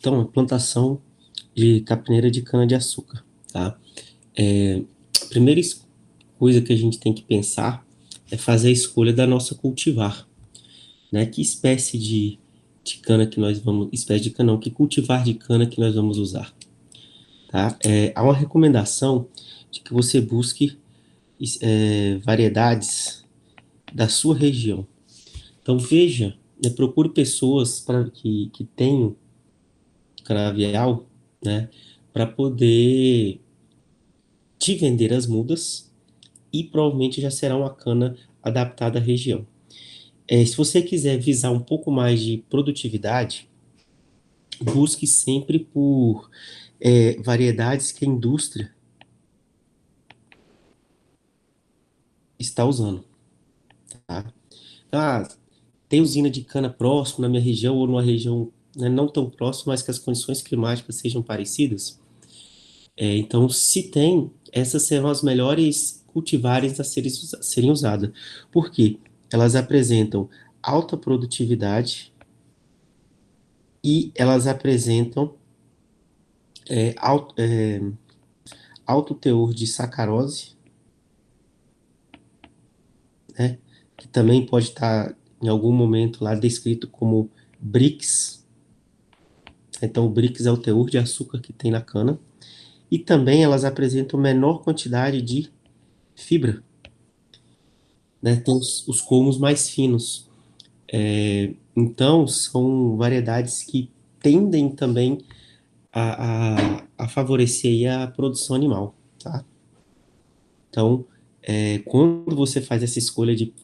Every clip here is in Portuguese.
Então, a plantação de capineira de cana-de-açúcar, tá? A primeira coisa que a gente tem que pensar é fazer a escolha da nossa cultivar, né? Que espécie de cana que nós vamos, espécie de cana não, que cultivar de cana que nós vamos usar, tá? Há uma recomendação de que você busque variedades da sua região. Então, veja, né, procure pessoas que tenham canavial, né? Para poder te vender as mudas e provavelmente já será uma cana adaptada à região. Se você quiser visar um pouco mais de produtividade, busque sempre por variedades que a indústria está usando, tá? Ah, tem usina de cana próximo na minha região ou numa região, né, não tão próxima, mas que as condições climáticas sejam parecidas. Então, se tem, essas serão as melhores cultivares a serem usadas. Por quê? Elas apresentam alta produtividade e elas apresentam é, alto, é, alto teor de sacarose, né? Que também pode estar em algum momento lá descrito como BRICS. Então, o BRICS é o teor de açúcar que tem na cana. E também elas apresentam menor quantidade de fibra, né? Tem os colmos mais finos. Então, são variedades que tendem também a favorecer aí a produção animal, tá? Então, quando você faz essa escolha de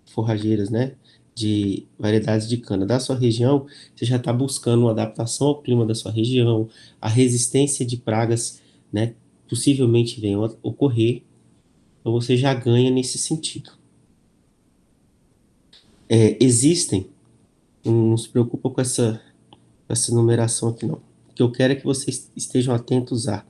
forrageiras, né, de variedades de cana da sua região, você já está buscando uma adaptação ao clima da sua região, a resistência de pragas, né, possivelmente venham a ocorrer, então você já ganha nesse sentido. Existem, não se preocupa com essa numeração aqui não. O que eu quero é que vocês estejam atentos a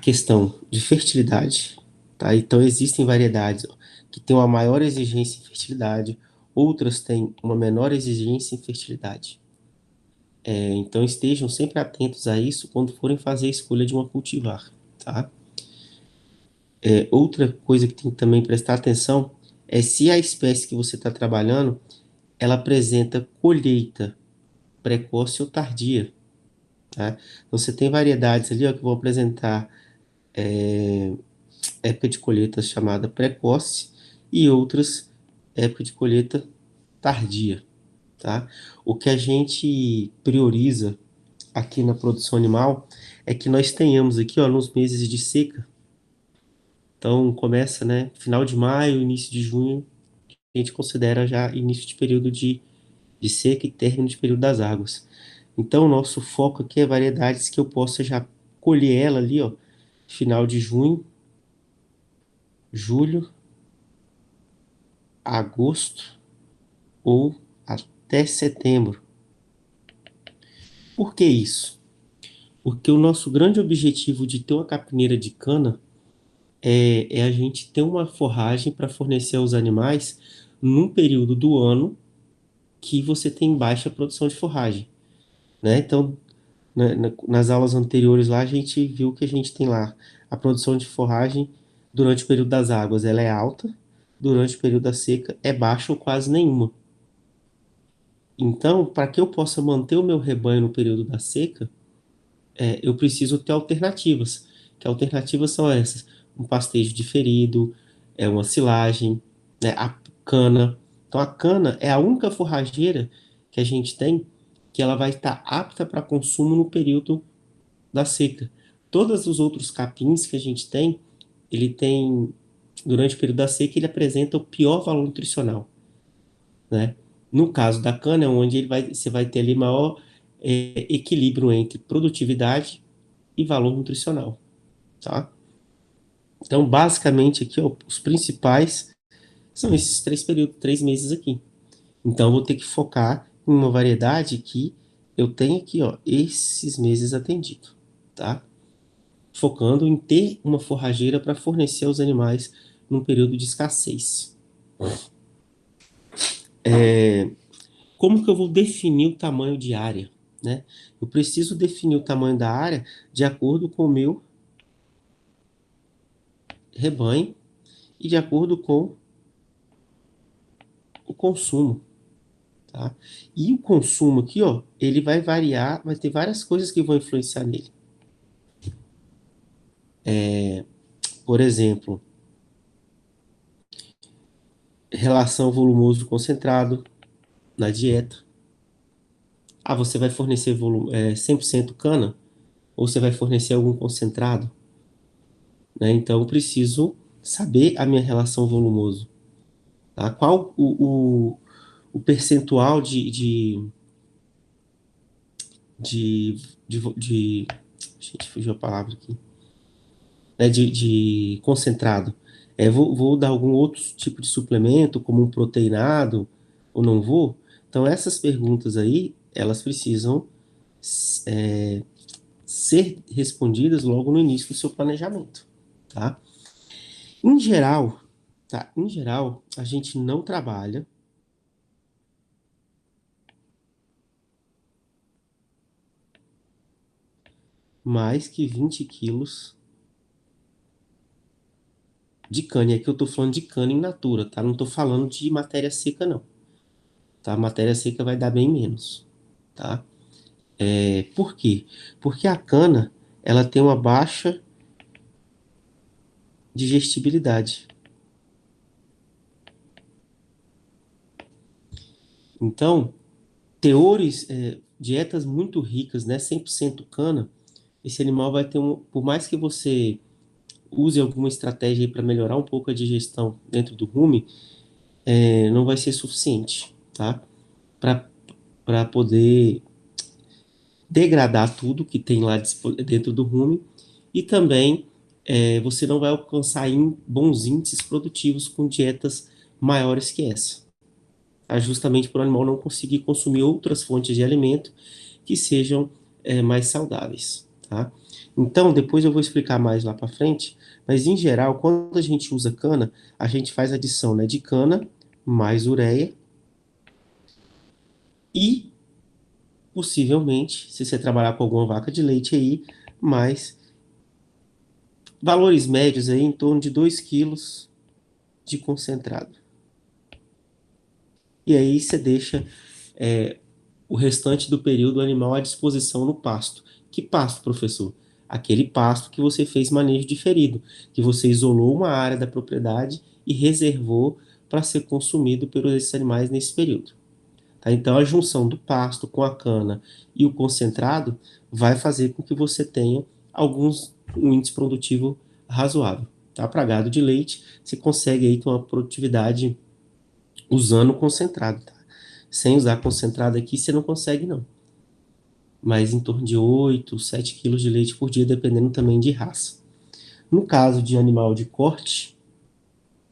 questão de fertilidade, tá? Então existem variedades que têm uma maior exigência em fertilidade, outras têm uma menor exigência em fertilidade. Então estejam sempre atentos a isso quando forem fazer a escolha de uma cultivar, tá? Outra coisa que tem que também prestar atenção é se a espécie que você está trabalhando, ela apresenta colheita precoce ou tardia, tá? Então, você tem variedades ali, ó, que vão apresentar época de colheita chamada precoce e outras época de colheita tardia, tá? O que a gente prioriza aqui na produção animal é que nós tenhamos aqui, ó, nos meses de seca. Então começa, né, final de maio, início de junho, a gente considera já início de período de seca e término de período das águas. Então o nosso foco aqui é variedades que eu possa já colher ela ali, ó, final de junho, julho, agosto ou até setembro. Por que isso? Porque o nosso grande objetivo de ter uma capineira de cana é a gente ter uma forragem para fornecer aos animais num período do ano que você tem baixa produção de forragem, né? Então, nas aulas anteriores lá, a gente viu que a gente tem lá a produção de forragem durante o período das águas, ela é alta, durante o período da seca é baixa ou quase nenhuma. Então, para que eu possa manter o meu rebanho no período da seca, eu preciso ter alternativas. Que alternativas são essas? Um pastejo diferido, uma silagem, né, a cana. Então a cana é a única forrageira que a gente tem que ela vai estar apta para consumo no período da seca. Todos os outros capins que a gente tem, ele tem, durante o período da seca, ele apresenta o pior valor nutricional, né? No caso da cana, é onde você vai ter ali maior equilíbrio entre produtividade e valor nutricional, tá? Então, basicamente aqui, ó, os principais são esses três períodos, 3 meses aqui. Então, eu vou ter que focar em uma variedade que eu tenho aqui, ó, esses meses atendido, tá? Focando em ter uma forrageira para fornecer aos animais num período de escassez. Como que eu vou definir o tamanho de área, né? Eu preciso definir o tamanho da área de acordo com o meu rebanho e de acordo com o consumo, tá? E o consumo aqui, ó, ele vai variar, vai ter várias coisas que vão influenciar nele. Por exemplo, relação volumoso concentrado na dieta. Ah, você vai fornecer 100% cana ou você vai fornecer algum concentrado, né? Então, eu preciso saber a minha relação volumoso, tá? Qual o percentual de, de gente, fugiu a palavra aqui, né, de concentrado. Vou dar algum outro tipo de suplemento, como um proteinado, ou não vou? Então, essas perguntas aí, elas precisam é, ser respondidas logo no início do seu planejamento, tá? Em geral, tá? Em geral, a gente não trabalha mais que 20 quilos de cana. E aqui eu tô falando de cana in natura, tá? Não tô falando de matéria seca, não. Tá? Matéria seca vai dar bem menos, tá? Por quê? Porque a cana, ela tem uma baixa digestibilidade. Então, dietas muito ricas, né? 100% cana, esse animal vai ter por mais que você use alguma estratégia para melhorar um pouco a digestão dentro do rumen, não vai ser suficiente, tá? Para poder degradar tudo que tem lá dentro do rumen e também você não vai alcançar bons índices produtivos com dietas maiores que essa, tá? Justamente para o animal não conseguir consumir outras fontes de alimento que sejam mais saudáveis, tá? Então, depois eu vou explicar mais lá para frente, mas em geral, quando a gente usa cana, a gente faz adição, né, de cana mais ureia e, possivelmente, se você trabalhar com alguma vaca de leite aí, mais valores médios aí em torno de 2 quilos de concentrado. E aí você deixa o restante do período animal à disposição no pasto. Que pasto, professor? Aquele pasto que você fez manejo diferido, que você isolou uma área da propriedade e reservou para ser consumido pelos esses animais nesse período. Tá? Então, a junção do pasto com a cana e o concentrado vai fazer com que você tenha um índice produtivo razoável. Tá? Para gado de leite, você consegue aí ter uma produtividade usando concentrado. Tá? Sem usar concentrado aqui, você não consegue, não. Mas em torno de 8, 7 quilos de leite por dia, dependendo também de raça. No caso de animal de corte,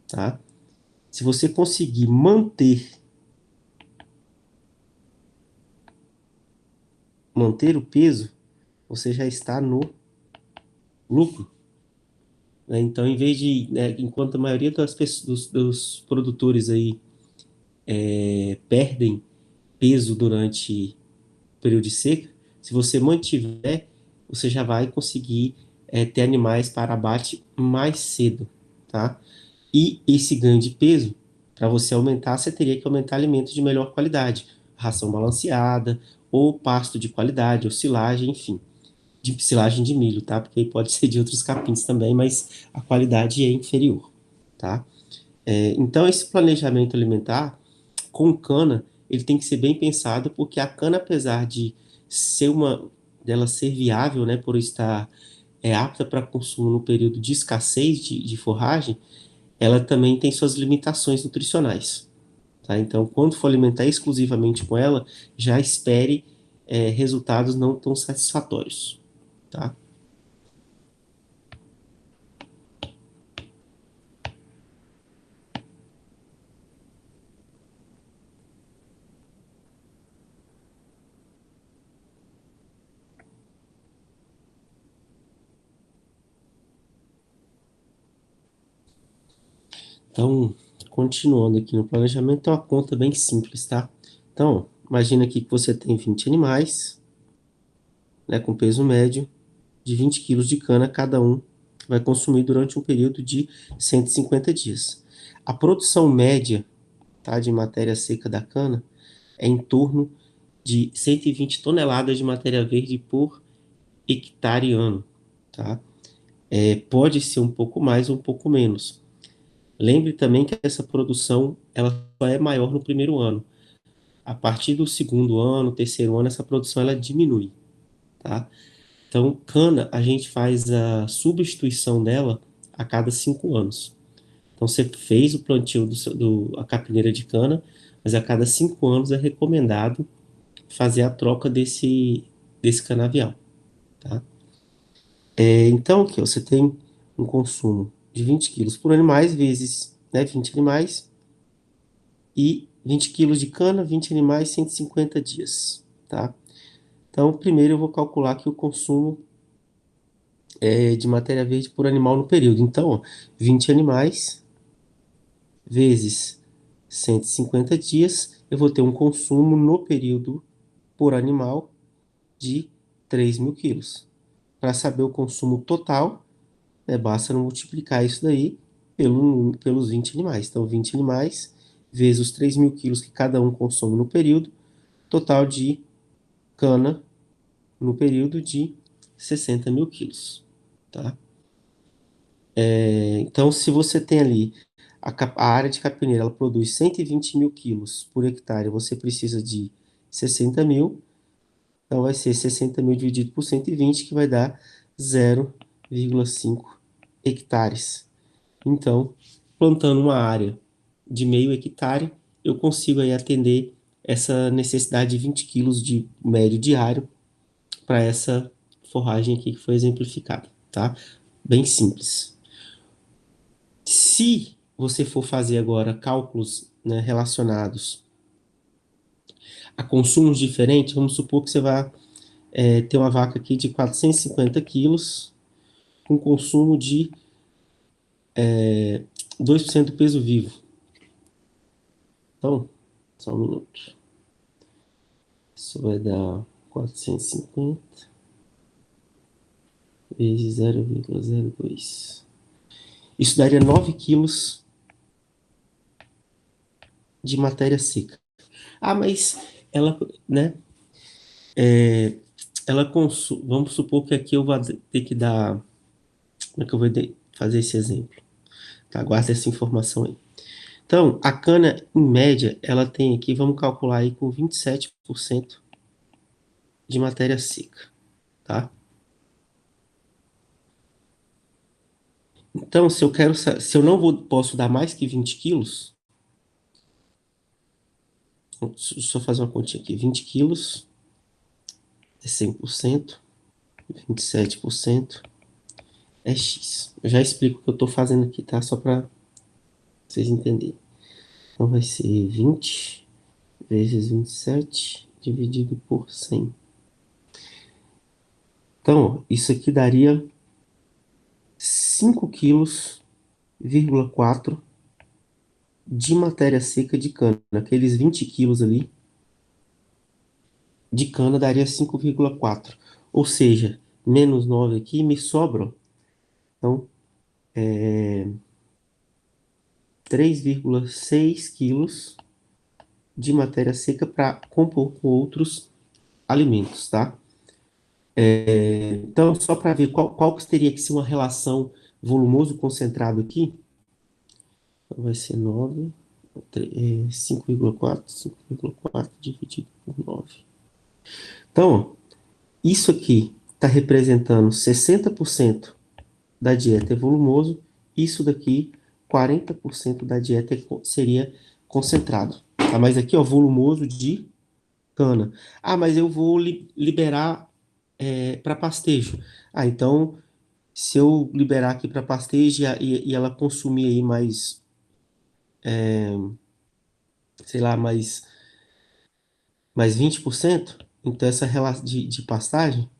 tá? Se você conseguir manter o peso, você já está no lucro, né? Então, em vez de, né, enquanto a maioria das pessoas, dos produtores aí perdem peso durante o período de seca, se você mantiver, você já vai conseguir ter animais para abate mais cedo, tá? E esse ganho de peso, para você aumentar, você teria que aumentar alimentos de melhor qualidade, ração balanceada, ou pasto de qualidade, ou silagem, enfim, de silagem de milho, tá? Porque aí pode ser de outros capins também, mas a qualidade é inferior, tá? Então, esse planejamento alimentar com cana, ele tem que ser bem pensado, porque a cana, apesar de dela ser viável, né, por estar apta para consumo no período de escassez de forragem, ela também tem suas limitações nutricionais, tá? Então, quando for alimentar exclusivamente com ela, já espere resultados não tão satisfatórios, tá? Então, continuando aqui no planejamento, é uma conta bem simples, tá? Então, imagina aqui que você tem 20 animais, né, com peso médio de 20 quilos de cana cada um, vai consumir durante um período de 150 dias. A produção média, tá, de matéria seca da cana é em torno de 120 toneladas de matéria verde por hectare ano, tá? Pode ser um pouco mais ou um pouco menos. Lembre também que essa produção ela só é maior no primeiro ano. A partir do segundo ano, terceiro ano, essa produção ela diminui, tá? Então, cana, a gente faz a substituição dela a cada 5 anos. Então, você fez o plantio a capineira de cana, mas a cada 5 anos é recomendado fazer a troca desse canavial, tá? Então, aqui, ó, você tem um consumo de 20 quilos por animais, vezes, né, 20 animais, e 20 quilos de cana, 20 animais, 150 dias, tá? Então, primeiro eu vou calcular aqui o consumo de matéria verde por animal no período. Então, ó, 20 animais vezes 150 dias, eu vou ter um consumo no período por animal de 3.000 quilos. Para saber o consumo total, basta multiplicar isso daí pelos 20 animais. Então, 20 animais vezes os 3.000 quilos que cada um consome no período, total de cana no período de 60.000 quilos, tá? Então, se você tem ali a área de capineira, ela produz 120.000 quilos por hectare, você precisa de 60.000, então vai ser 60.000 dividido por 120, que vai dar 0,5 hectares. Então, plantando uma área de meio hectare, eu consigo aí atender essa necessidade de 20 quilos de médio diário para essa forragem aqui que foi exemplificada, tá? Bem simples. Se você for fazer agora cálculos, né, relacionados a consumos diferentes, vamos supor que você vai ter uma vaca aqui de 450 quilos com consumo de 2% do peso vivo. Então, só um minuto. Isso vai dar 450 vezes 0,02. Isso daria 9 quilos de matéria seca. Ah, mas ela, né? Ela consome. Vamos supor que aqui eu vou ter que dar. Como é que eu vou fazer esse exemplo? Tá, guarda essa informação aí. Então, a cana, em média, ela tem aqui, vamos calcular aí com 27% de matéria seca, tá? Então, se eu não posso dar mais que 20 quilos, deixa eu só fazer uma continha aqui, 20 quilos é 100%, 27% é X. Eu já explico o que eu estou fazendo aqui, tá? Só para vocês entenderem. Então, vai ser 20 vezes 27 dividido por 100. Então, isso aqui daria 5,4 kg de matéria seca de cana. Aqueles 20 quilos ali de cana daria 5,4. Ou seja, menos 9 aqui me sobram. Então, 3,6 quilos de matéria seca para compor com outros alimentos, tá? Então, só para ver qual que teria que ser uma relação volumoso concentrado aqui, então vai ser 9, 5,4 dividido por 9. Então, isso aqui está representando 60% da dieta é volumoso, isso daqui, 40% da dieta seria concentrado. Tá? Mas aqui, ó, volumoso de cana. Ah, mas eu vou liberar para pastejo. Ah, então, se eu liberar aqui para pastejo e ela consumir aí mais, sei lá, mais 20%, então essa relação de pastagem,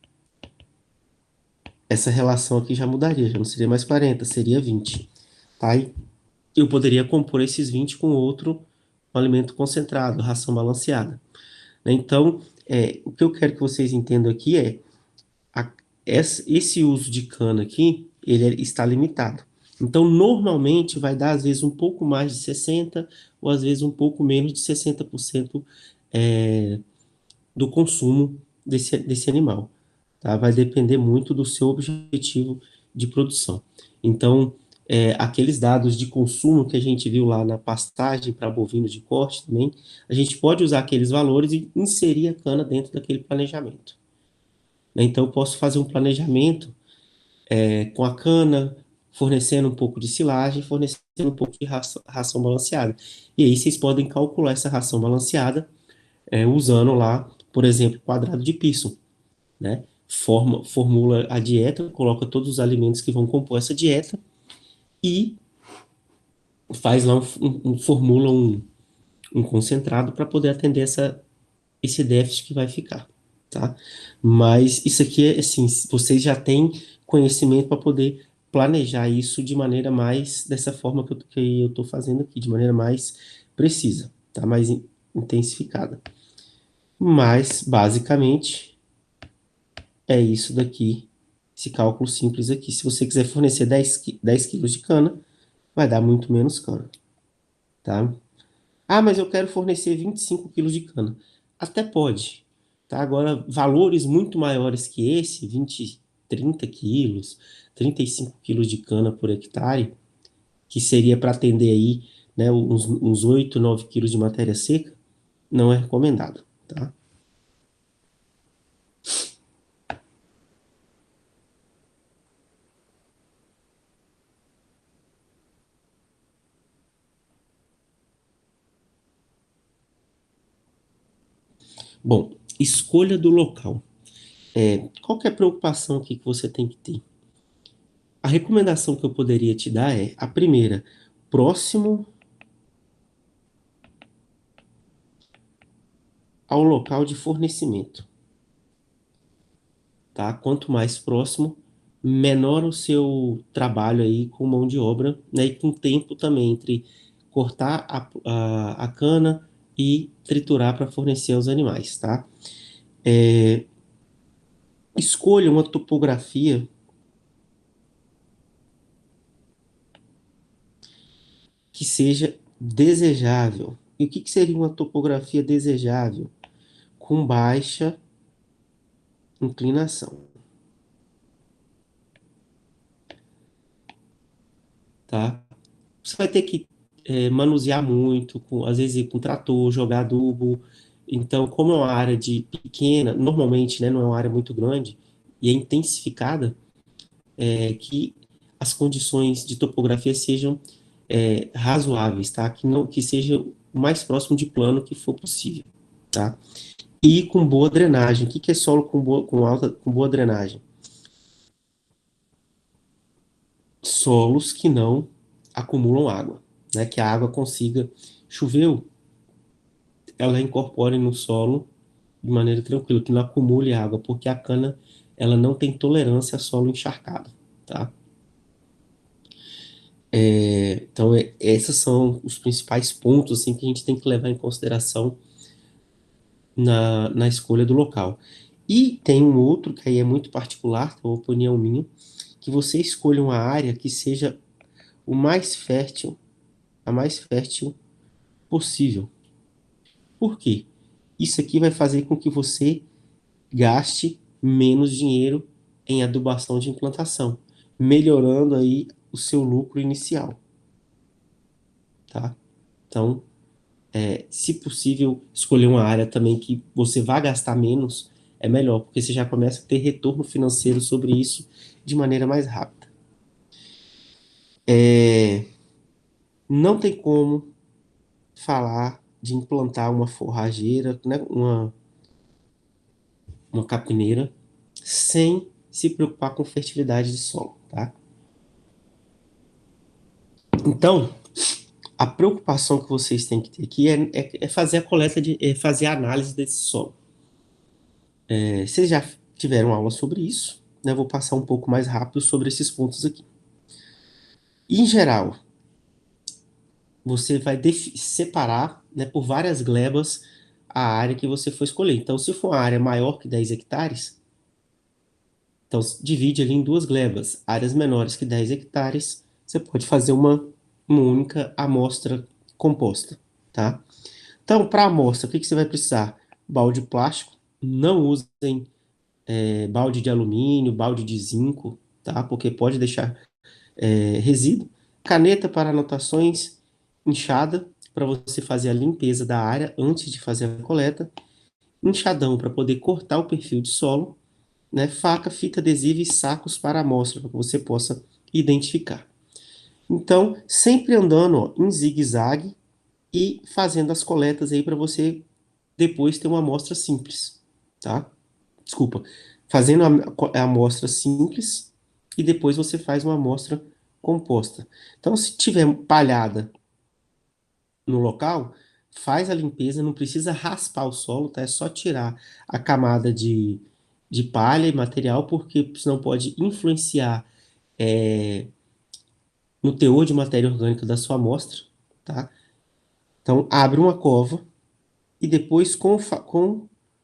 essa relação aqui já mudaria, já não seria mais 40, seria 20. Tá? eu poderia compor esses 20 com outro um alimento concentrado, ração balanceada, né? Então, o que eu quero que vocês entendam aqui é a, esse uso de cana aqui, está limitado. Então, normalmente, vai dar, às vezes, um pouco mais de 60% ou, às vezes, um pouco menos de 60% do consumo desse animal. Tá? Vai depender muito do seu objetivo de produção. Então, aqueles dados de consumo que a gente viu lá na pastagem para bovinos de corte também, a gente pode usar aqueles valores e inserir a cana dentro daquele planejamento. Né? Então, eu posso fazer um planejamento com a cana, fornecendo um pouco de silagem, fornecendo um pouco de ração balanceada. E aí vocês podem calcular essa ração balanceada usando lá, por exemplo, quadrado de Pearson, né? Formula a dieta, coloca todos os alimentos que vão compor essa dieta e faz lá formula um concentrado para poder atender esse déficit que vai ficar, tá? Mas isso aqui é assim, vocês já têm conhecimento para poder planejar isso de maneira mais, dessa forma que eu estou fazendo aqui, de maneira mais precisa, tá? Mais intensificada. Mas, basicamente, é isso daqui, esse cálculo simples aqui. Se você quiser fornecer 10 quilos de cana, vai dar muito menos cana, tá? Ah, mas eu quero fornecer 25 quilos de cana. Até pode, tá? Agora, valores muito maiores que esse, 20, 30 quilos, 35 quilos de cana por hectare, que seria para atender aí, né, uns 8, 9 quilos de matéria seca, não é recomendado, tá? Bom, escolha do local. Qual que é a preocupação aqui que você tem que ter? A recomendação que eu poderia te dar é, a primeira, próximo ao local de fornecimento, tá? Quanto mais próximo, menor o seu trabalho aí com mão de obra, né? E com tempo também entre cortar a cana e triturar para fornecer aos animais, tá? Escolha uma topografia que seja desejável. E o que seria uma topografia desejável? Com baixa inclinação, tá? Você vai ter que manusear muito, às vezes com trator, jogar adubo. Então, como é uma área de pequena, normalmente, né, não é uma área muito grande e é intensificada, que as condições de topografia sejam razoáveis, tá? Que seja o mais próximo de plano que for possível, tá? E com boa drenagem. O que é solo com boa drenagem? Solos que não acumulam água, né? Que a água consiga choveu, ela incorpore no solo de maneira tranquila, que não acumule água, porque a cana ela não tem tolerância a solo encharcado, tá? Então, esses são os principais pontos assim, que a gente tem que levar em consideração na escolha do local. E tem um outro que aí é muito particular, que é uma opinião minha, que você escolha uma área que seja o mais fértil, a mais fértil possível. Por quê? Isso aqui vai fazer com que você gaste menos dinheiro em adubação de implantação, melhorando aí o seu lucro inicial, tá? Então, se possível, escolher uma área também que você vá gastar menos, é melhor, porque você já começa a ter retorno financeiro sobre isso de maneira mais rápida. Não tem como falar de implantar uma forrageira, né, uma capineira, sem se preocupar com fertilidade de solo, tá? Então, a preocupação que vocês têm que ter aqui é fazer a coleta fazer a análise desse solo. Vocês já tiveram aula sobre isso, né? Eu vou passar um pouco mais rápido sobre esses pontos aqui. Em geral, você vai separar, né, por várias glebas a área que você for escolher. Então, se for uma área maior que 10 hectares, então divide ali em duas glebas. Áreas menores que 10 hectares, você pode fazer uma única amostra composta, tá? Então, para amostra, o que que você vai precisar? Balde plástico, não usem balde de alumínio, balde de zinco, tá? Porque pode deixar resíduo. Caneta para anotações, enxada para você fazer a limpeza da área antes de fazer a coleta, enxadão para poder cortar o perfil de solo, né? Faca, fita adesiva e sacos para amostra, para que você possa identificar. Então, sempre andando ó, em zigue-zague e fazendo as coletas aí para você depois ter uma amostra simples, tá? Desculpa, fazendo a amostra simples e depois você faz uma amostra composta. Então, se tiver palhada no local, faz a limpeza, não precisa raspar o solo, tá? É só tirar a camada de palha e material, porque senão pode influenciar é, no teor de matéria orgânica da sua amostra, tá? Então, abre uma cova e depois com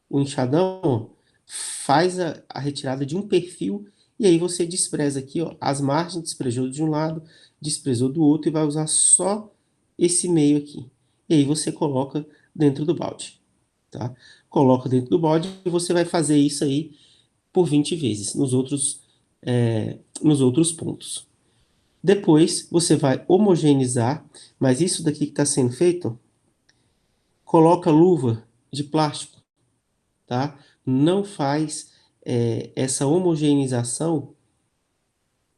o enxadão, ó, faz a retirada de um perfil e aí você despreza aqui, ó, as margens, desprezou de um lado, desprezou do outro e vai usar só esse meio aqui. E aí você coloca dentro do balde, tá? Coloca dentro do balde e você vai fazer isso aí por 20 vezes nos outros pontos. Depois você vai homogeneizar, mas isso daqui que está sendo feito, coloca luva de plástico, tá? Não faz essa homogeneização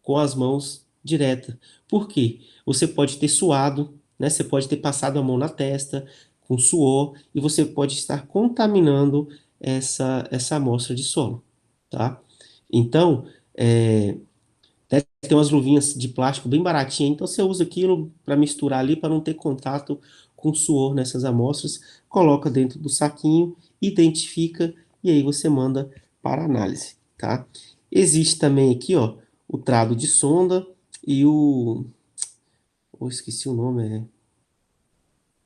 com as mãos direta. Por quê? Você pode ter suado, né? Você pode ter passado a mão na testa com suor e você pode estar contaminando essa amostra de solo, tá? Então, tem umas luvinhas de plástico bem baratinhas, então você usa aquilo para misturar ali para não ter contato com suor nessas amostras, coloca dentro do saquinho, identifica e aí você manda para análise, tá? Existe também aqui, ó, o trado de sonda e eu esqueci o nome, não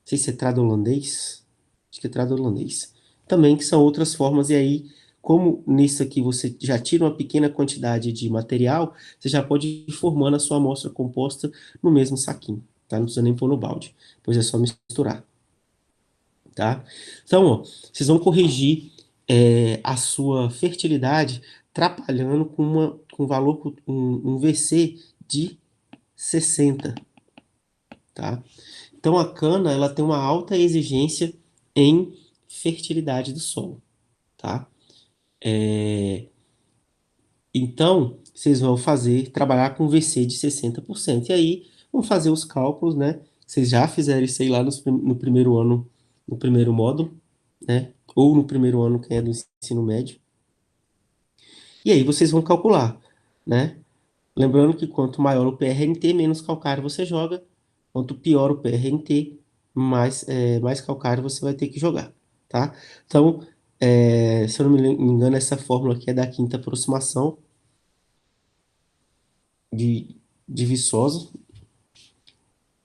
sei se é trado holandês, acho que é trado holandês. Também que são outras formas e aí como nisso aqui você já tira uma pequena quantidade de material, você já pode ir formando a sua amostra composta no mesmo saquinho, tá? Não precisa nem pôr no balde, pois é só misturar, tá? Então, ó, vocês vão corrigir a sua fertilidade trabalhando com valor, um VC de 60, tá? Então, a cana, ela tem uma alta exigência em fertilidade do solo, tá? Então, vocês vão trabalhar com VC de 60%. E aí, vão fazer os cálculos, né? Vocês já fizeram isso aí lá no primeiro ano, no primeiro módulo, né? Ou no primeiro ano, que é do ensino médio. E aí, vocês vão calcular, né? Lembrando que quanto maior o PRNT, menos calcário você joga. Quanto pior o PRNT, mais calcário você vai ter que jogar, tá? Então, se eu não me engano, essa fórmula aqui é da quinta aproximação de Viçosa,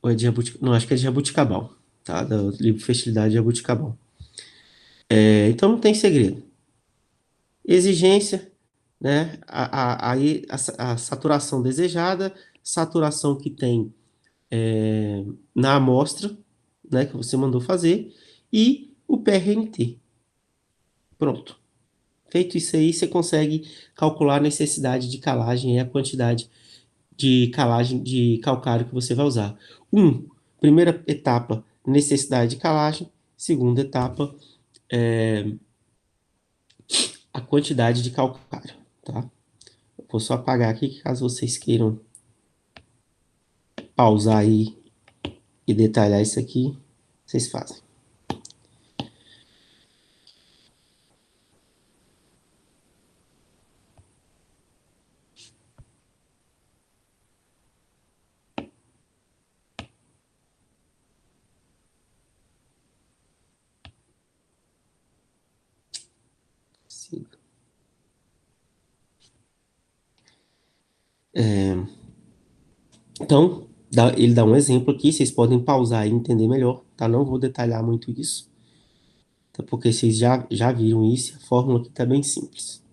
ou é de não, acho que é de Jabuticabal, tá? Do livro Fertilidade de Jabuticabal. Então não tem segredo. Exigência, né? A saturação desejada, saturação que tem na amostra, né, que você mandou fazer, e o PRNT. Pronto. Feito isso aí, você consegue calcular a necessidade de calagem e a quantidade de calagem de calcário que você vai usar. Primeira etapa, necessidade de calagem. Segunda etapa, a quantidade de calcário, tá? Vou só apagar aqui, caso vocês queiram pausar aí e detalhar isso aqui, vocês fazem. Então, Ele dá um exemplo aqui, vocês podem pausar e entender melhor, tá? Não vou detalhar muito isso, tá? Porque vocês já viram isso, a fórmula aqui tá bem simples.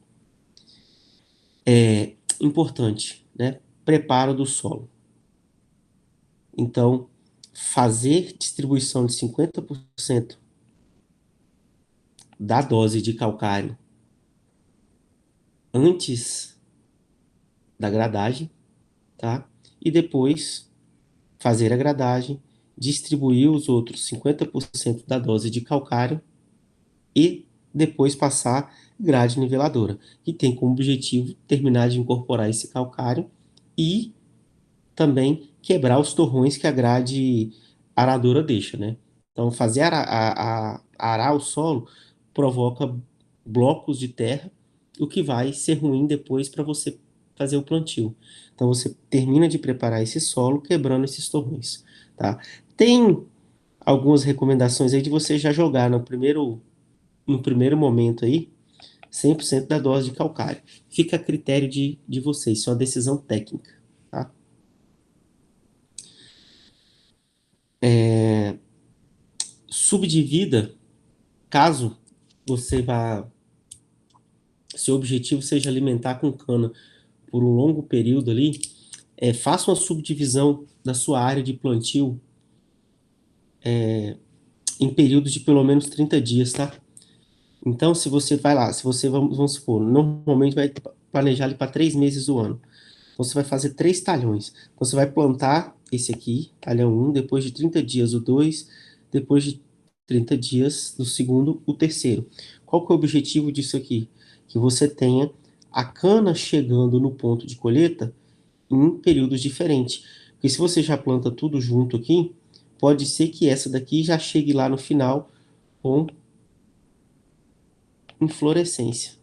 É importante, né? Preparo do solo. Então, fazer distribuição de 50% da dose de calcário antes da gradagem, tá? E depois fazer a gradagem, distribuir os outros 50% da dose de calcário e depois passar grade niveladora, que tem como objetivo terminar de incorporar esse calcário e também quebrar os torrões que a grade aradora deixa, né? Então, fazer arar o solo provoca blocos de terra, o que vai ser ruim depois para você fazer o plantio. Então, você termina de preparar esse solo quebrando esses torrões, tá? Tem algumas recomendações aí de você já jogar no primeiro momento aí, 100% da dose de calcário. Fica a critério de vocês, isso é uma decisão técnica, tá? Subdivida, caso você vá, seu objetivo seja alimentar com cana por um longo período ali, faça uma subdivisão da sua área de plantio em períodos de pelo menos 30 dias, tá? Então, se você vai lá, se você, vamos supor, normalmente vai planejar ali para 3 meses do ano. Então, você vai fazer 3 talhões. Então, você vai plantar esse aqui, talhão um, depois de 30 dias o 2, depois de 30 dias do segundo, o terceiro. Qual que é o objetivo disso aqui? Que você tenha a cana chegando no ponto de colheita em períodos diferentes. Porque se você já planta tudo junto aqui, pode ser que essa daqui já chegue lá no final com inflorescência.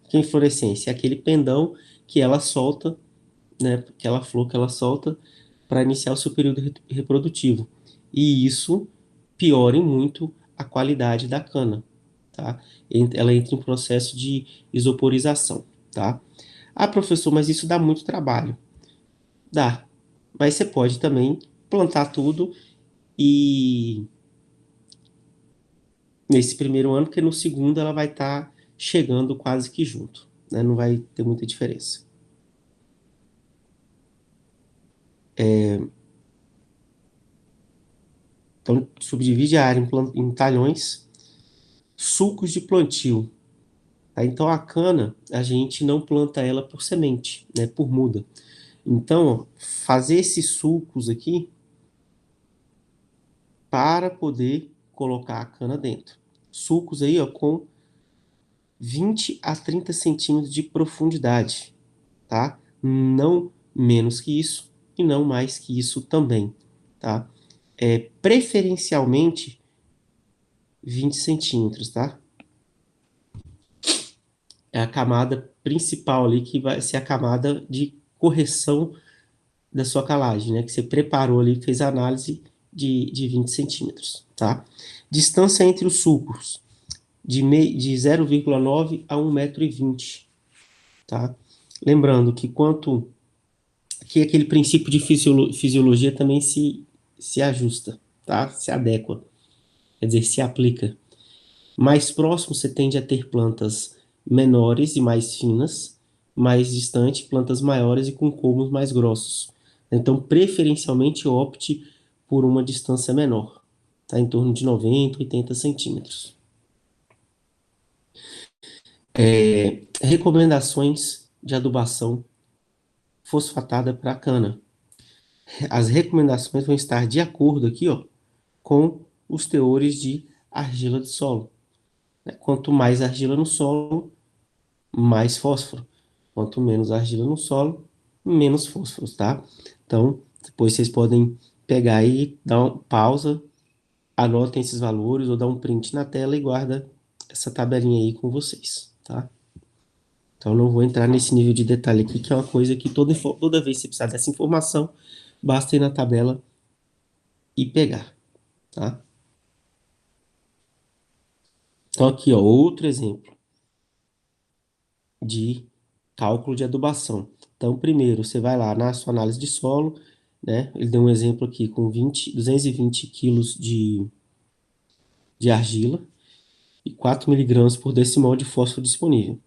Que inflorescência? É aquele pendão que ela solta, né? Aquela flor que ela solta para iniciar o seu período reprodutivo. E isso piora muito a qualidade da cana, tá? Ela entra em processo de isoporização, tá? Ah, professor, mas isso dá muito trabalho. Dá. Mas você pode também plantar tudo e nesse primeiro ano, porque no segundo ela vai estar chegando quase que junto, né? Não vai ter muita diferença. Então, subdivide a área em talhões, sulcos de plantio. Tá? Então, a cana, a gente não planta ela por semente, né? Por muda. Então, ó, fazer esses sulcos aqui para poder colocar a cana dentro. Sulcos aí, ó, com 20 a 30 centímetros de profundidade, tá? Não menos que isso e não mais que isso também, tá? Preferencialmente 20 centímetros, tá? É a camada principal ali que vai ser a camada de correção da sua calagem, né? Que você preparou ali, fez a análise de 20 centímetros, tá? Distância entre os sulcos de 0,9 a 1,20 m, tá? Lembrando que quanto que aquele princípio de fisiologia também se ajusta, tá? Se adequa, quer dizer, se aplica. Mais próximo você tende a ter plantas menores e mais finas, mais distante, plantas maiores e com colmos mais grossos. Então, preferencialmente opte por uma distância menor, tá? Em torno de 90, 80 centímetros. Recomendações de adubação fosfatada para cana. As recomendações vão estar de acordo aqui, ó, com os teores de argila de solo, né? Quanto mais argila no solo, mais fósforo. Quanto menos argila no solo, menos fósforos, tá? Então, depois vocês podem pegar aí, dar uma pausa, anotem esses valores ou dá um print na tela e guarda essa tabelinha aí com vocês, tá? Então, não vou entrar nesse nível de detalhe aqui, que é uma coisa que toda vez que você precisar dessa informação, basta ir na tabela e pegar, tá? Então, aqui, ó, outro exemplo de cálculo de adubação. Então, primeiro, você vai lá na sua análise de solo, né? Ele deu um exemplo aqui com 220 quilos de argila e 4 miligramas por decimol de fósforo disponível.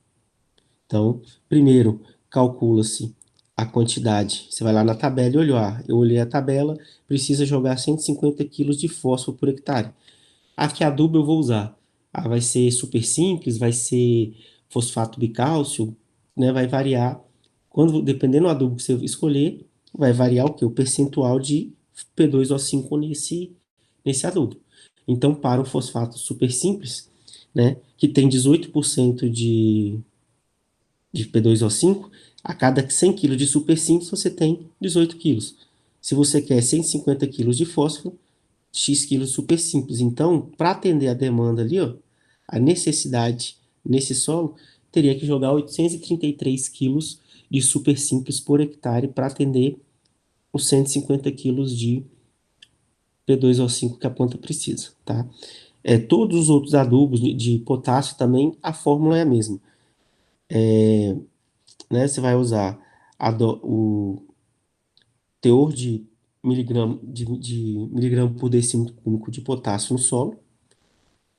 Então, primeiro, calcula-se a quantidade. Você vai lá na tabela e olhar. Eu olhei a tabela, precisa jogar 150 quilos de fósforo por hectare. Ah, que adubo eu vou usar? Ah, vai ser super simples, vai ser fosfato bicálcio, né? Vai variar. Dependendo do adubo que você escolher, vai variar o quê? O percentual de P2O5 nesse adubo. Então, para um fosfato super simples, né? Que tem 18% de P2O5, a cada 100 kg de super simples você tem 18 quilos. Se você quer 150 quilos de fósforo, X quilos super simples. Então, para atender a demanda ali, ó, a necessidade nesse solo, teria que jogar 833 quilos de super simples por hectare para atender os 150 quilos de P2O5 que a planta precisa, tá? Todos os outros adubos de potássio também, a fórmula é a mesma. Né? Você vai usar o teor de miligrama por decímetro cúbico de potássio no solo,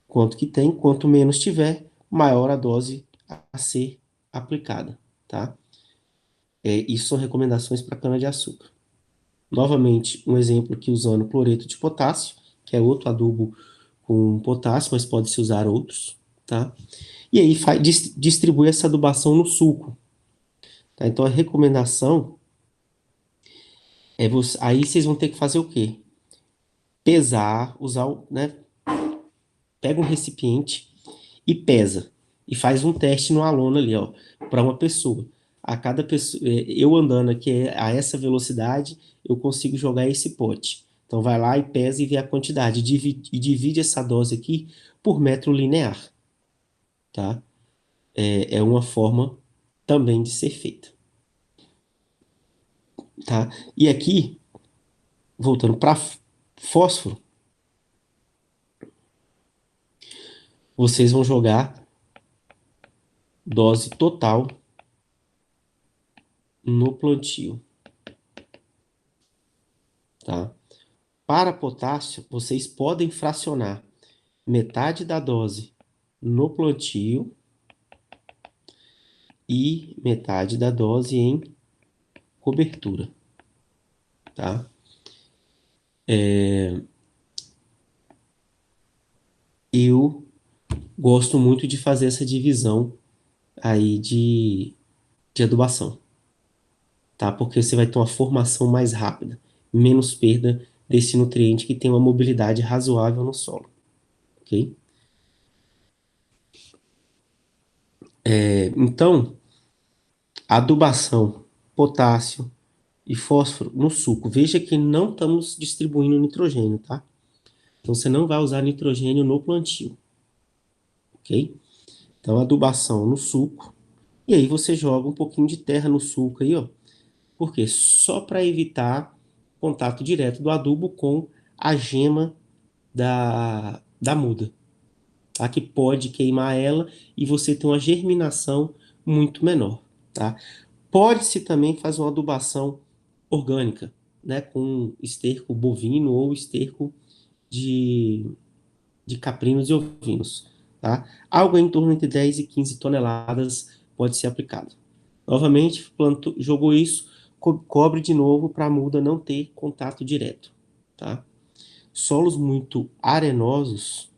quanto que tem, quanto menos tiver, maior a dose a ser aplicada, tá? Isso são recomendações para cana-de-açúcar. Novamente, um exemplo aqui usando cloreto de potássio, que é outro adubo com potássio, mas pode-se usar outros, tá? E aí distribui essa adubação no sulco, tá? Então a recomendação aí vocês vão ter que fazer o quê? Pesar, usar, né? Pega um recipiente e pesa. E faz um teste no aluno ali, ó, para uma pessoa. A cada pessoa, eu andando aqui a essa velocidade, eu consigo jogar esse pote. Então vai lá e pesa e vê a quantidade. E divide essa dose aqui por metro linear, tá? É uma forma também de ser feita, tá? E aqui, voltando para fósforo, vocês vão jogar dose total no plantio, tá? Para potássio, vocês podem fracionar metade da dose no plantio e metade da dose em cobertura, tá? Eu gosto muito de fazer essa divisão aí de adubação, tá? Porque você vai ter uma formação mais rápida, menos perda desse nutriente que tem uma mobilidade razoável no solo, ok? Então, adubação, potássio e fósforo no suco. Veja que não estamos distribuindo nitrogênio, tá? Então você não vai usar nitrogênio no plantio, ok? Então adubação no suco. E aí você joga um pouquinho de terra no suco aí, ó. Por quê? Só para evitar contato direto do adubo com a gema da muda, tá? Que pode queimar ela e você ter uma germinação muito menor, tá? Pode-se também fazer uma adubação orgânica, né? Com esterco bovino ou esterco de caprinos e ovinos, tá? Algo em torno entre 10 e 15 toneladas pode ser aplicado. Novamente, jogou isso, cobre de novo para a muda não ter contato direto, tá? Solos muito arenosos,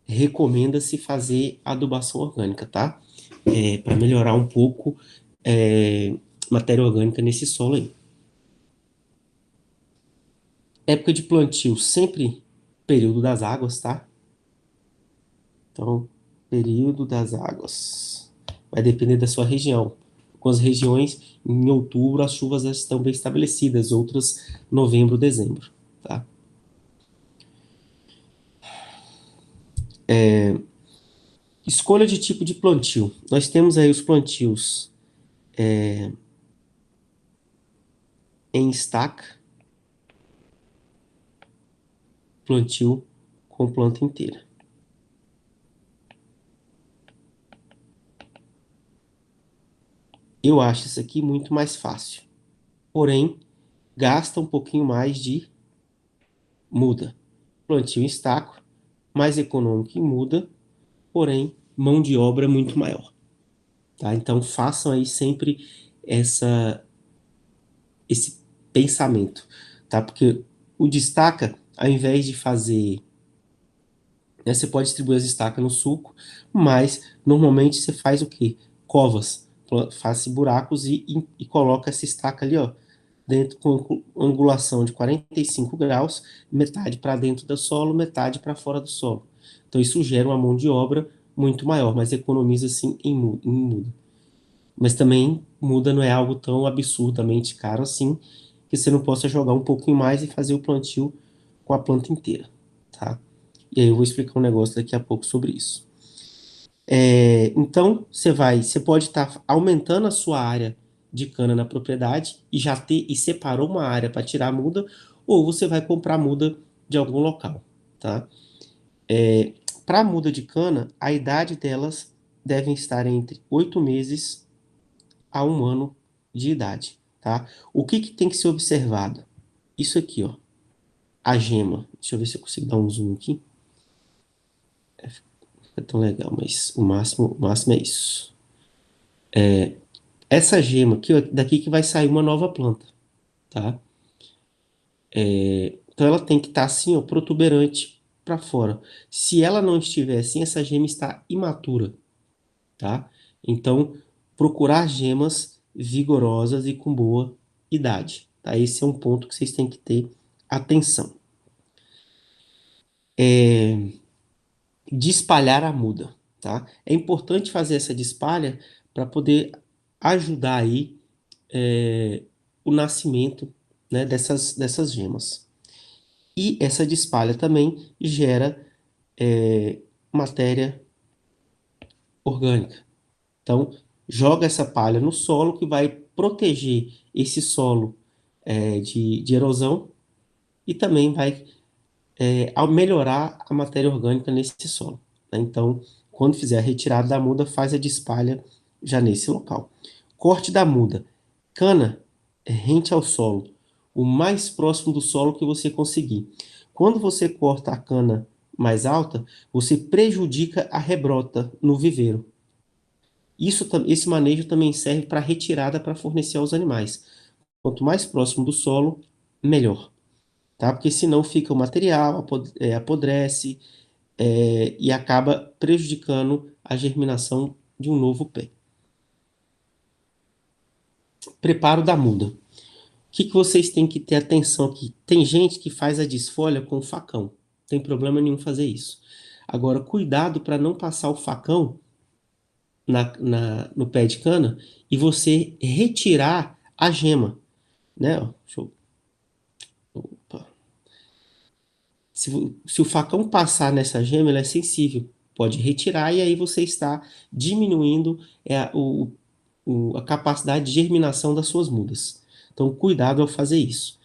recomenda-se fazer adubação orgânica, tá? Para melhorar um pouco matéria orgânica nesse solo aí. Época de plantio, sempre período das águas, tá? Então, período das águas. Vai depender da sua região. Algumas regiões, em outubro, as chuvas já estão bem estabelecidas, outras, novembro, dezembro. Tá? Escolha de tipo de plantio. Nós temos aí os plantios em estaca, plantio com planta inteira. Eu acho isso aqui muito mais fácil. Porém, gasta um pouquinho mais de muda. Plantio em estaco, mais econômico em muda, porém, mão de obra muito maior. Tá? Então, façam aí sempre esse pensamento, tá? Porque o destaca, ao invés de fazer, né, você pode distribuir as estacas no sulco, mas normalmente você faz o quê? Covas, faz buracos e coloca essa estaca ali, ó, dentro com angulação de 45 graus, metade para dentro do solo, metade para fora do solo. Então isso gera uma mão de obra muito maior, mas economiza sim em muda. Mas também muda não é algo tão absurdamente caro assim, que você não possa jogar um pouquinho mais e fazer o plantio com a planta inteira, tá? E aí eu vou explicar um negócio daqui a pouco sobre isso. Então, você pode estar aumentando a sua área de cana na propriedade e já ter e separou uma área para tirar a muda, ou você vai comprar muda de algum local, tá? Para a muda de cana, a idade delas devem estar entre 8 meses a 1 ano de idade, tá? O que que tem que ser observado? Isso aqui, ó, a gema. Deixa eu ver se eu consigo dar um zoom aqui. Não é tão legal, mas o máximo é isso. Essa gema aqui, ó, daqui que vai sair uma nova planta, tá? Então ela tem que estar assim, ó, protuberante para fora. Se ela não estiver assim, essa gema está imatura, tá? Então, procurar gemas vigorosas e com boa idade, tá? Esse é um ponto que vocês têm que ter atenção. De espalhar a muda, tá? É importante fazer essa despalha para poder ajudar aí o nascimento, né, dessas gemas. E essa despalha também gera matéria orgânica. Então, joga essa palha no solo que vai proteger esse solo de erosão e também vai ao melhorar a matéria orgânica nesse solo, né? Então, quando fizer a retirada da muda, faz a despalha já nesse local. Corte da muda. Cana rente ao solo, o mais próximo do solo que você conseguir. Quando você corta a cana mais alta, você prejudica a rebrota no viveiro. Esse manejo também serve para retirada para fornecer aos animais. Quanto mais próximo do solo, melhor, tá? Porque senão fica o material, apodrece, e acaba prejudicando a germinação de um novo pé. Preparo da muda. O que vocês têm que ter atenção aqui? Tem gente que faz a desfolha com facão. Não tem problema nenhum fazer isso. Agora, cuidado para não passar o facão no pé de cana e você retirar a gema, né? Ó, opa. Se o facão passar nessa gema, ela é sensível. Pode retirar e aí você está diminuindo a capacidade de germinação das suas mudas. Então, cuidado ao fazer isso.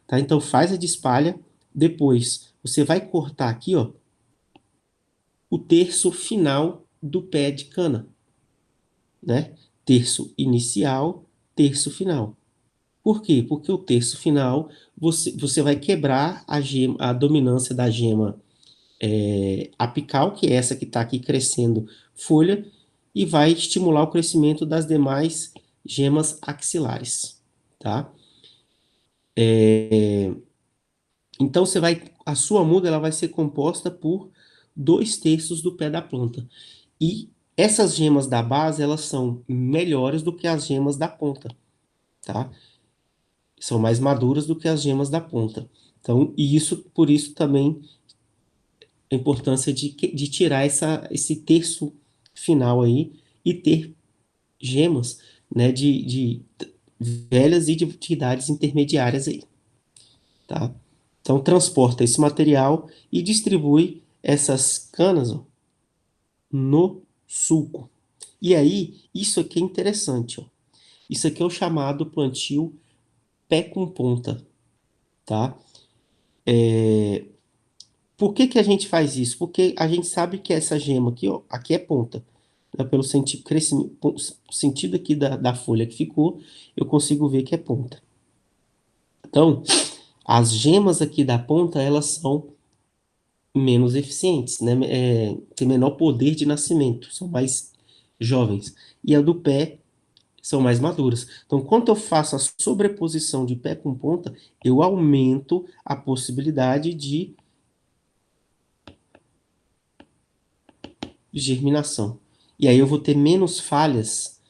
Tá? Então, faz a despalha. Depois, você vai cortar aqui, ó, o terço final do pé de cana, né? Terço inicial, terço final. Por quê? Porque o terço final você vai quebrar a dominância da gema apical, que é essa que está aqui crescendo folha, e vai estimular o crescimento das demais gemas axilares, tá? Então a sua muda ela vai ser composta por 2 terços do pé da planta. E essas gemas da base elas são melhores do que as gemas da ponta, tá? São mais maduras do que as gemas da ponta. Então, por isso também a importância de tirar esse terço final aí e ter gemas, né, de velhas e de idades intermediárias aí, tá? Então transporta esse material e distribui essas canas, ó, no sulco. E aí, isso aqui é interessante, ó. Isso aqui é o chamado plantio pé com ponta, tá? Por que que a gente faz isso? Porque a gente sabe que essa gema aqui, ó, aqui é ponta. né, pelo crescimento, sentido aqui da folha que ficou, eu consigo ver que é ponta. Então, as gemas aqui da ponta, elas são menos eficientes, né? Tem menor poder de nascimento, são mais jovens. E a do pé são mais maduras. Então, quando eu faço a sobreposição de pé com ponta, eu aumento a possibilidade de germinação. E aí eu vou ter menos falhas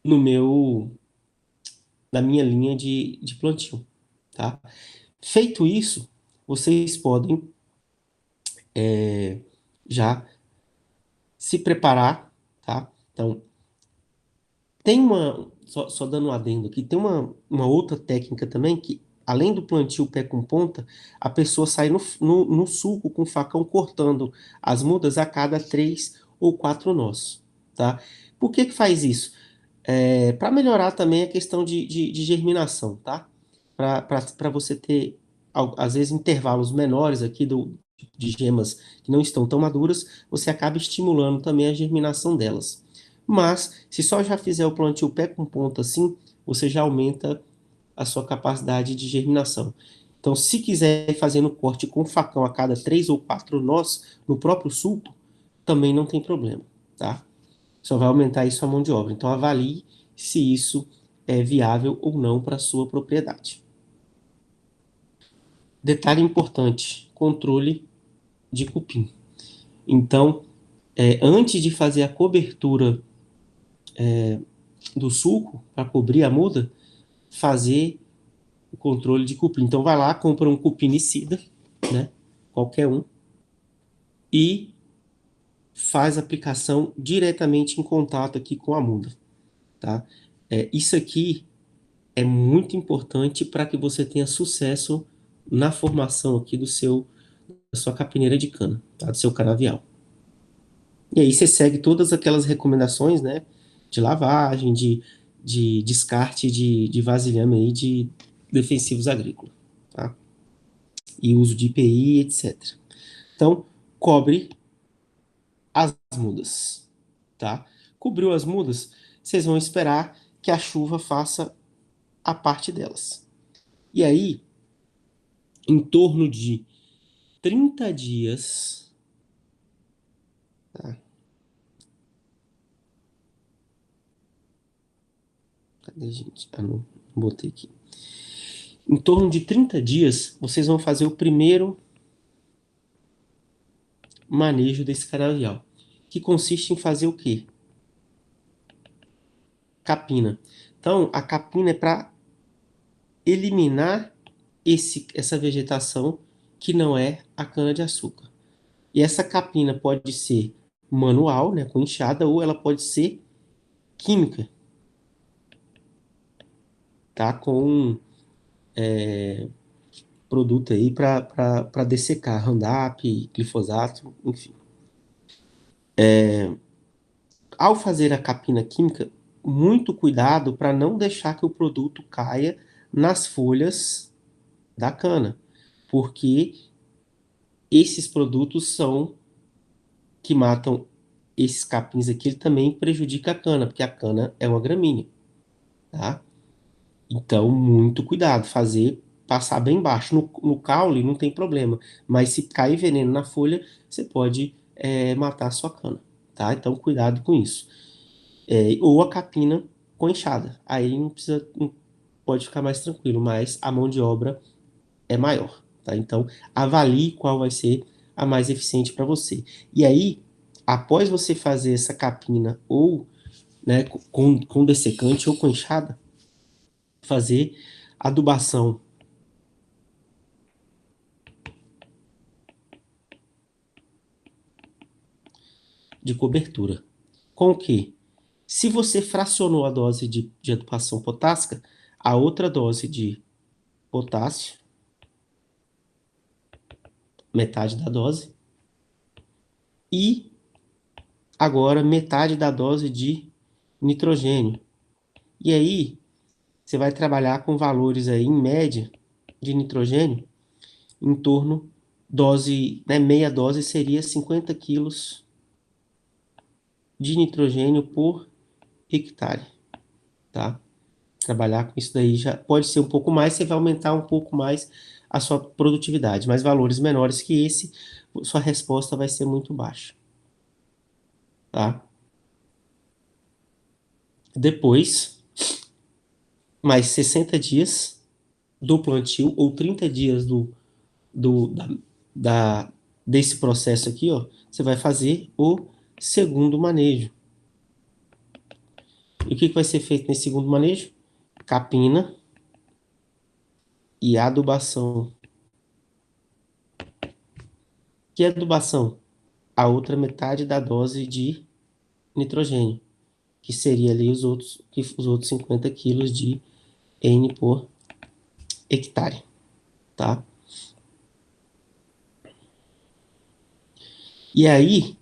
no meu, na minha linha de plantio, tá? Feito isso, vocês podem já se preparar, tá? Então, tem só dando um adendo aqui, tem uma outra técnica também que, além do plantio pé com ponta, a pessoa sai no sulco com o facão cortando as mudas a cada 3 ou 4 nós, tá? Por que que faz isso? Para melhorar também a questão de germinação, tá? Para você ter, às vezes, intervalos menores aqui de gemas que não estão tão maduras, você acaba estimulando também a germinação delas. Mas, se só já fizer o plantio pé com ponta assim, você já aumenta a sua capacidade de germinação. Então, se quiser ir fazendo corte com facão a cada 3 ou 4 nós no próprio sulco, também não tem problema, tá? Só vai aumentar isso a mão de obra. Então, avalie se isso é viável ou não para a sua propriedade. Detalhe importante: controle de cupim. Então, antes de fazer a cobertura do sulco, para cobrir a muda, fazer o controle de cupim. Então, vai lá, compra um cupinicida, né? Qualquer um, e faz a aplicação diretamente em contato aqui com a muda, tá? Isso aqui é muito importante para que você tenha sucesso na formação aqui da sua capineira de cana, tá? Do seu canavial. E aí você segue todas aquelas recomendações, né? De lavagem, de descarte de vasilhame aí de defensivos agrícolas, tá? E uso de IPI, etc. Então, cobre as mudas, tá? Cobriu as mudas, vocês vão esperar que a chuva faça a parte delas. E aí, em torno de 30 dias, tá? Cadê, gente? Ah, não botei aqui. Em torno de 30 dias, vocês vão fazer o primeiro manejo desse canavial, que consiste em fazer o quê? Capina. Então, a capina é para eliminar essa vegetação que não é a cana-de-açúcar. E essa capina pode ser manual, né, com enxada, ou ela pode ser química, tá? Com produto aí para dessecar, Roundup, glifosato, enfim. Ao fazer a capina química, muito cuidado para não deixar que o produto caia nas folhas da cana, porque esses produtos são que matam esses capins aqui, ele também prejudica a cana, porque a cana é uma gramínea, tá? Então, muito cuidado, passar bem baixo. No caule não tem problema, mas se cair veneno na folha, você pode matar a sua cana, tá? Então, cuidado com isso. Ou a capina com enxada, aí não precisa, pode ficar mais tranquilo, mas a mão de obra é maior, tá? Então, avalie qual vai ser a mais eficiente para você. E aí, após você fazer essa capina ou, né, com dessecante ou com enxada, fazer adubação de cobertura. Com o quê? Se você fracionou a dose de adubação potássica, a outra dose de potássio, metade da dose, e agora metade da dose de nitrogênio. E aí, você vai trabalhar com valores aí, em média, de nitrogênio, em torno, meia dose seria 50 quilos de nitrogênio por hectare, tá? Trabalhar com isso daí já pode ser um pouco mais, você vai aumentar um pouco mais a sua produtividade, mas valores menores que esse, sua resposta vai ser muito baixa, tá? Depois, mais 60 dias do plantio ou 30 dias do, da, desse processo aqui, ó, você vai fazer o segundo manejo. E o que vai ser feito nesse segundo manejo? Capina e adubação. Que adubação? A outra metade da dose de nitrogênio, que seria ali os outros 50 quilos de N por hectare, tá? E aí,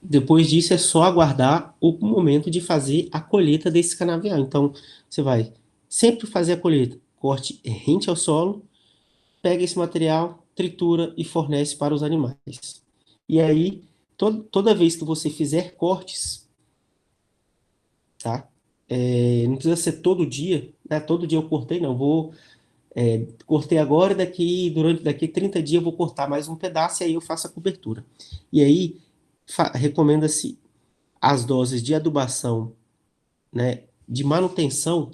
depois disso, é só aguardar o momento de fazer a colheita desse canavial. Então, você vai sempre fazer a colheita, corte rente ao solo, pega esse material, tritura e fornece para os animais. E aí, toda vez que você fizer cortes, tá? Não precisa ser todo dia, né? Todo dia eu cortei, não. Cortei agora e daqui 30 dias eu vou cortar mais um pedaço e aí eu faço a cobertura. E aí, recomenda-se as doses de adubação, né? De manutenção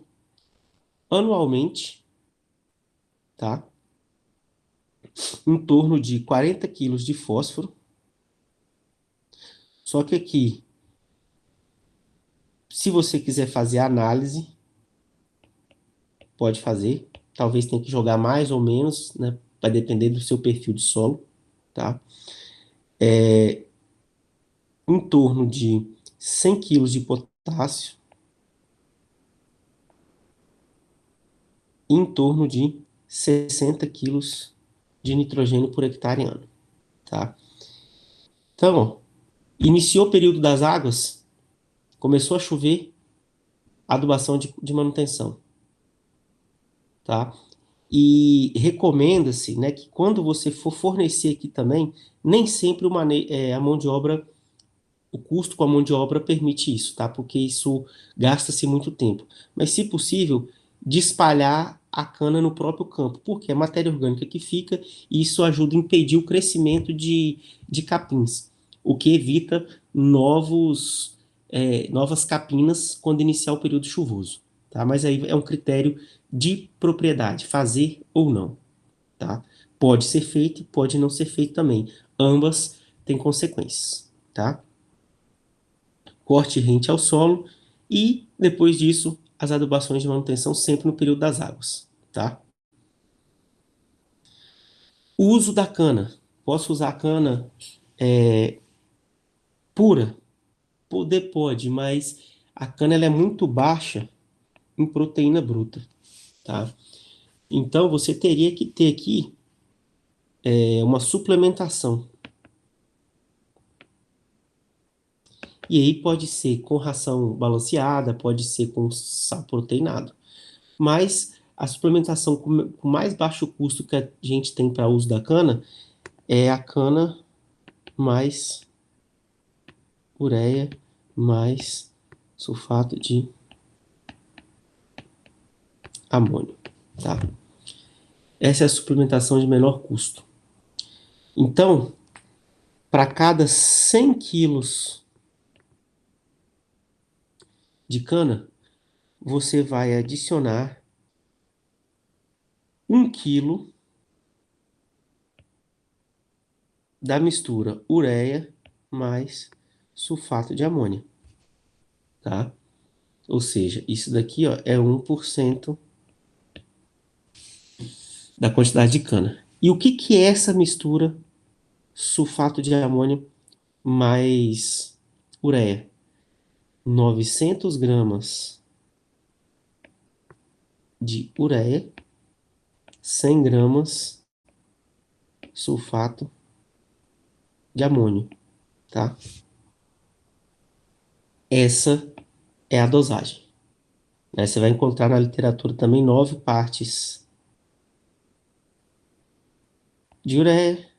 anualmente, tá? Em torno de 40 quilos de fósforo. Só que aqui, se você quiser fazer a análise, pode fazer. Talvez tenha que jogar mais ou menos, né? Vai depender do seu perfil de solo, tá? Em torno de 100 quilos de potássio, e em torno de 60 quilos de nitrogênio por hectare ano, tá? Então, ó, iniciou o período das águas, começou a chover, adubação de manutenção, tá? E recomenda-se, né, que quando você for fornecer aqui também, nem sempre a mão de obra, o custo com a mão de obra permite isso, tá? Porque isso gasta-se muito tempo. Mas, se possível, de espalhar a cana no próprio campo, porque é matéria orgânica que fica e isso ajuda a impedir o crescimento de capins, o que evita novas capinas quando iniciar o período chuvoso, tá? Mas aí é um critério de propriedade, fazer ou não, tá? Pode ser feito e pode não ser feito também. Ambas têm consequências, tá? Corte rente ao solo e, depois disso, as adubações de manutenção sempre no período das águas, tá? O uso da cana. Posso usar a cana pura? Poder pode, mas a cana ela é muito baixa em proteína bruta, tá? Então, você teria que ter aqui uma suplementação. E aí pode ser com ração balanceada, pode ser com sal proteinado. Mas a suplementação com mais baixo custo que a gente tem para uso da cana é a cana mais ureia mais sulfato de amônio, tá? Essa é a suplementação de menor custo. Então, para cada 100 quilos de cana, você vai adicionar 1 quilo da mistura ureia mais sulfato de amônia, tá? Ou seja, isso daqui, ó, é 1% da quantidade de cana. E o que que é essa mistura sulfato de amônio mais ureia? 900 gramas de ureia, 100 gramas sulfato de amônio, tá? Essa é a dosagem, né? Você vai encontrar na literatura também 9 partes de ureia,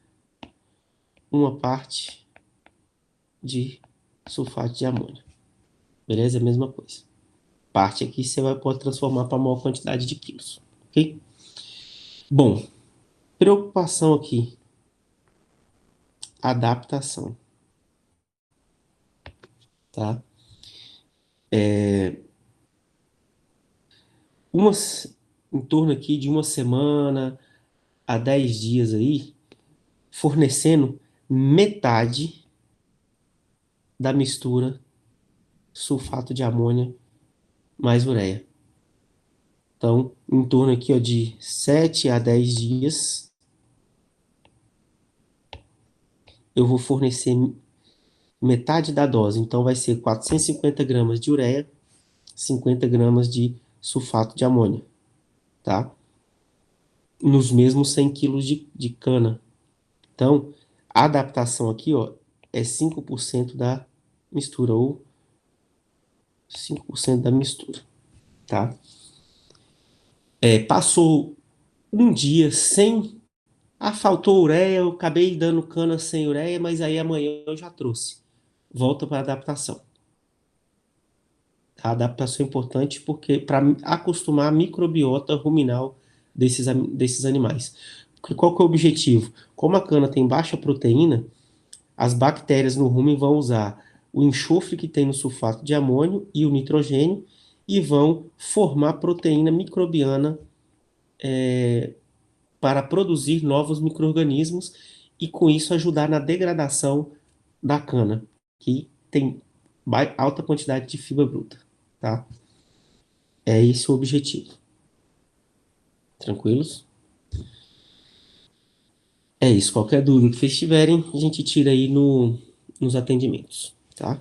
1 parte de sulfato de amônio. Beleza? É a mesma coisa. Parte aqui você pode transformar para maior quantidade de quilos. Ok? Bom, preocupação aqui. Adaptação. Tá? Umas, em torno aqui de uma semana a 10 dias aí, fornecendo metade da mistura sulfato de amônia mais ureia. Então, em torno aqui ó, de 7 a 10 dias, eu vou fornecer metade da dose. Então, vai ser 450 gramas de ureia, 50 gramas de sulfato de amônia, tá? Nos mesmos 100 quilos de cana. Então, a adaptação aqui, ó, é 5% da mistura, ou 5% da mistura, tá? Passou um dia sem. Ah, faltou ureia, eu acabei dando cana sem ureia, mas aí amanhã eu já trouxe. Volta para adaptação. A adaptação é importante porque para acostumar a microbiota ruminal desses animais. Porque qual que é o objetivo? Como a cana tem baixa proteína, as bactérias no rumen vão usar o enxofre que tem no sulfato de amônio e o nitrogênio e vão formar proteína microbiana para produzir novos micro-organismos e com isso ajudar na degradação da cana, que tem alta quantidade de fibra bruta, tá? É esse o objetivo. Tranquilos? É isso. Qualquer dúvida que vocês tiverem, a gente tira aí nos atendimentos, tá?